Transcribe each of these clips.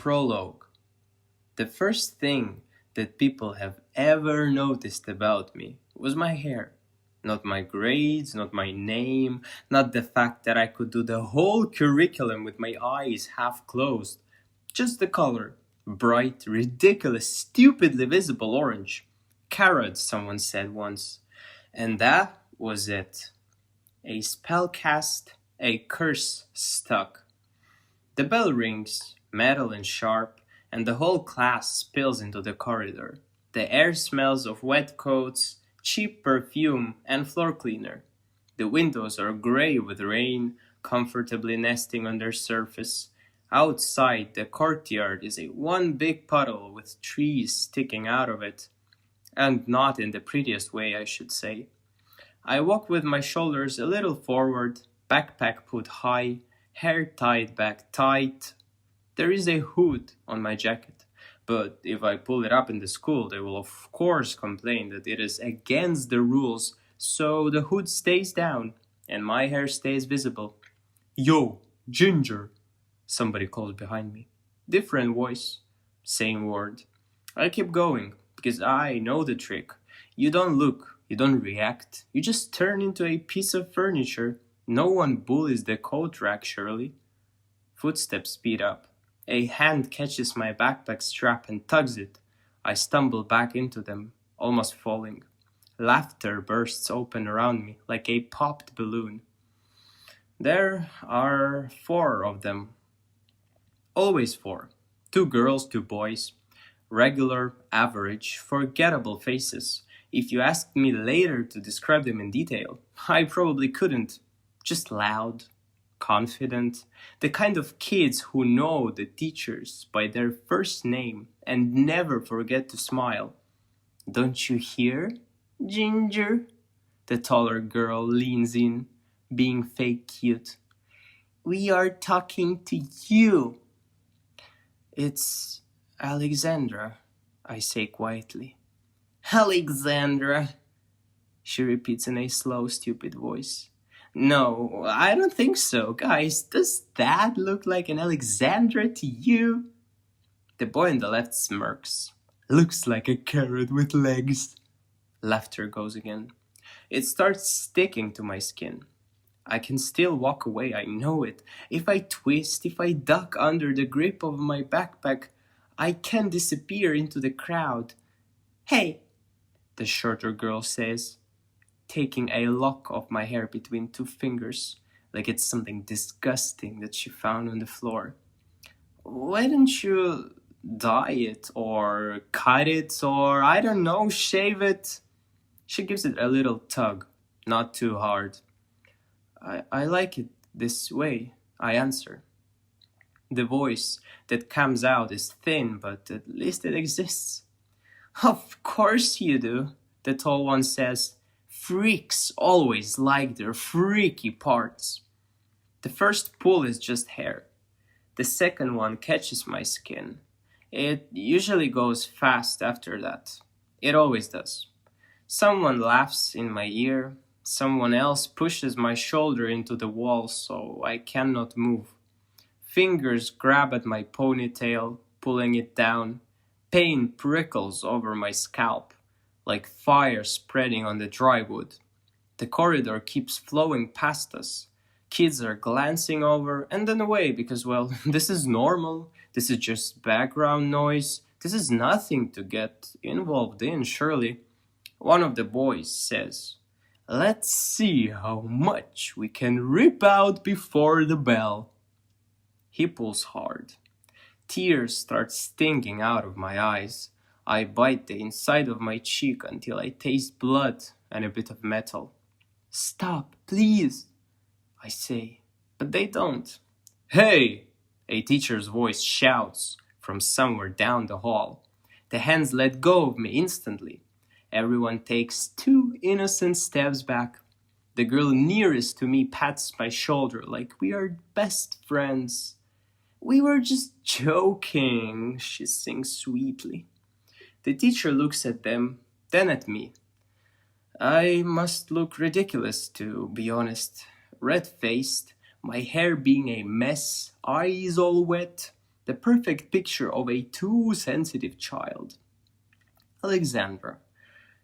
Prologue. The first thing that people have ever noticed about me was my hair. Not my grades, not my name, not the fact that I could do the whole curriculum with my eyes half closed. Just the color. Bright, ridiculous, stupidly visible orange. Carrot, someone said once. And that was it. A spell cast, a curse stuck. The bell rings, metal and sharp, and the whole class spills into the corridor. The air smells of wet coats, cheap perfume, and floor cleaner. The windows are gray with rain, comfortably nesting on their surface. Outside, the courtyard is a one big puddle with trees sticking out of it. And not in the prettiest way, I should say. I walk with my shoulders a little forward, backpack put high, hair tied back tight. There is a hood on my jacket, but if I pull it up in the school, they will of course complain that it is against the rules, so the hood stays down and my hair stays visible. Yo, Ginger, somebody calls behind me. Different voice, same word. I keep going, because I know the trick. You don't look, you don't react, you just turn into a piece of furniture. No one bullies the coat rack, surely. Footsteps speed up. A hand catches my backpack strap and tugs it. I stumble back into them, almost falling. Laughter bursts open around me like a popped balloon. There are 4 of them. Always 4. 2 girls, 2 boys. Regular, average, forgettable faces. If you asked me later to describe them in detail, I probably couldn't. Just loud, confident, the kind of kids who know the teachers by their first name and never forget to smile. Don't you hear, Ginger? The taller girl leans in, being fake cute. We are talking to you. It's Alexandra, I say quietly. Alexandra, she repeats in a slow, stupid voice. No, I don't think so. Guys, does that look like an Alexandra to you? The boy on the left smirks. Looks like a carrot with legs. Laughter goes again. It starts sticking to my skin. I can still walk away, I know it. If I twist, if I duck under the grip of my backpack, I can disappear into the crowd. Hey, the shorter girl says, taking a lock of my hair between 2 fingers, like it's something disgusting that she found on the floor. Why don't you dye it, or cut it, or I don't know, shave it? She gives it a little tug, not too hard. I like it this way, I answer. The voice that comes out is thin, but at least it exists. Of course you do, the tall one says. Freaks always like their freaky parts. The first pull is just hair. The second one catches my skin. It usually goes fast after that. It always does. Someone laughs in my ear. Someone else pushes my shoulder into the wall so I cannot move. Fingers grab at my ponytail, pulling it down. Pain prickles over my scalp, like fire spreading on the dry wood. The corridor keeps flowing past us. Kids are glancing over and then away because, well, this is normal. This is just background noise. This is nothing to get involved in, surely. One of the boys says, "Let's see how much we can rip out before the bell." He pulls hard. Tears start stinging out of my eyes. I bite the inside of my cheek until I taste blood and a bit of metal. Stop, please, I say, but they don't. Hey, a teacher's voice shouts from somewhere down the hall. The hands let go of me instantly. Everyone takes 2 innocent steps back. The girl nearest to me pats my shoulder like we are best friends. We were just joking, she sings sweetly. The teacher looks at them, then at me. I must look ridiculous, to be honest. Red-faced, my hair being a mess, eyes all wet. The perfect picture of a too sensitive child. Alexandra,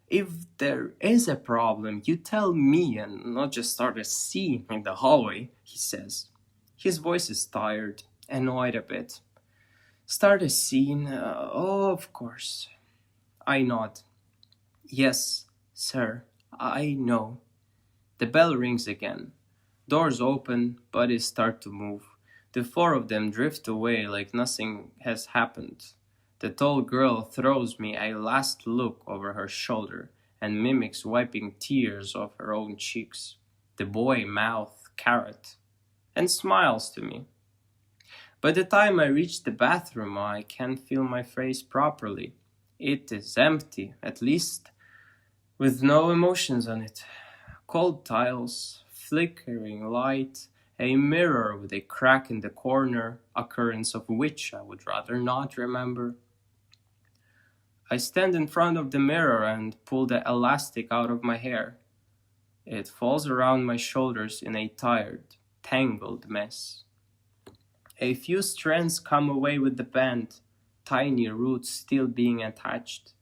if there is a problem, you tell me and not just start a scene in the hallway, he says. His voice is tired, annoyed a bit. Start a scene? Oh, of course. I nod. Yes, sir, I know. The bell rings again. Doors open, bodies start to move. The four of them drift away like nothing has happened. The tall girl throws me a last look over her shoulder and mimics wiping tears off her own cheeks. The boy mouths carrot and smiles to me. By the time I reach the bathroom, I can't feel my face properly. It is empty, at least, with no emotions on it. Cold tiles, flickering light, a mirror with a crack in the corner, occurrence of which I would rather not remember. I stand in front of the mirror and pull the elastic out of my hair. It falls around my shoulders in a tired, tangled mess. A few strands come away with the band, tiny roots still being attached.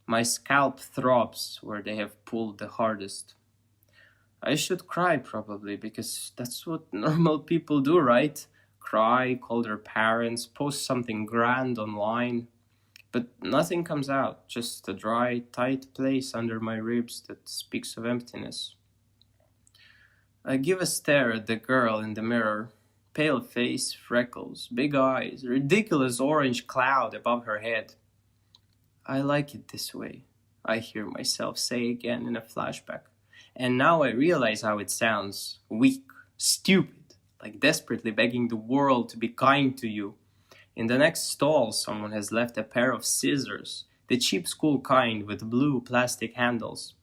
My scalp throbs where they have pulled the hardest. I should cry probably, because that's what normal people do, right? Cry, call their parents, post something grand online. But nothing comes out, just a dry, tight place under my ribs that speaks of emptiness. I give a stare at the girl in the mirror. Pale face, freckles, big eyes, ridiculous orange cloud above her head. I like it this way, I hear myself say again in a flashback. And now I realize how it sounds. Weak, stupid, like desperately begging the world to be kind to you. In the next stall, someone has left a pair of scissors, the cheap school kind with blue plastic handles.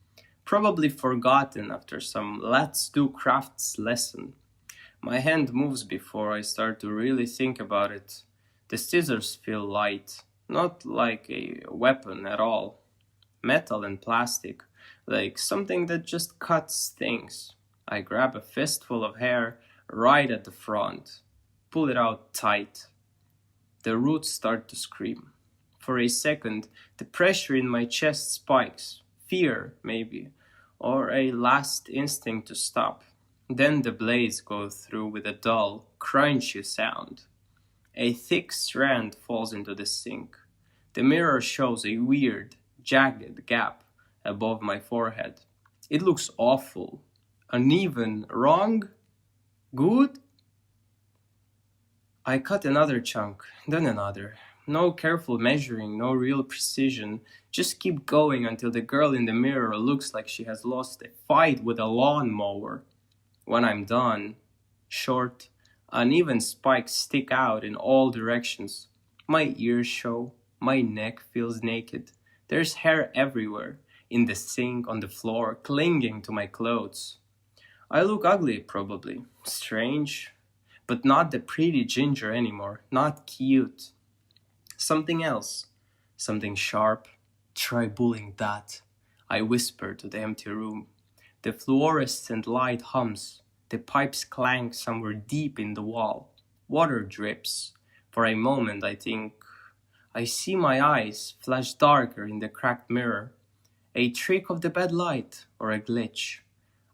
Probably forgotten after some let's do crafts lesson. My hand moves before I start to really think about it. The scissors feel light, not like a weapon at all. Metal and plastic, like something that just cuts things. I grab a fistful of hair right at the front, pull it out tight. The roots start to scream. For a second, the pressure in my chest spikes. Fear, maybe, or a last instinct to stop. Then the blades go through with a dull, crunchy sound. A thick strand falls into the sink. The mirror shows a weird, jagged gap above my forehead. It looks awful, uneven, wrong, good. I cut another chunk, then another. No careful measuring, no real precision. Just keep going until the girl in the mirror looks like she has lost a fight with a lawnmower. When I'm done, short, uneven spikes stick out in all directions. My ears show, my neck feels naked. There's hair everywhere, in the sink, on the floor, clinging to my clothes. I look ugly, probably. Strange, but not the pretty ginger anymore, not cute. Something else, something sharp. Try bullying that, I whisper to the empty room. The fluorescent light hums. The pipes clank somewhere deep in the wall. Water drips. For a moment I think I see my eyes flash darker in the cracked mirror. A trick of the bad light or a glitch.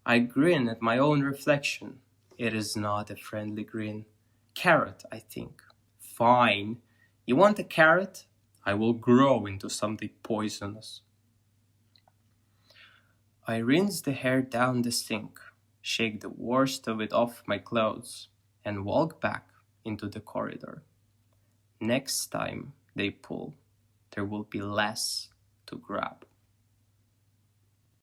I grin at my own reflection. It is not a friendly grin. Carrot, I think. Fine. You want a carrot? I will grow into something poisonous. I rinse the hair down the sink, shake the worst of it off my clothes, and walk back into the corridor. Next time they pull, there will be less to grab.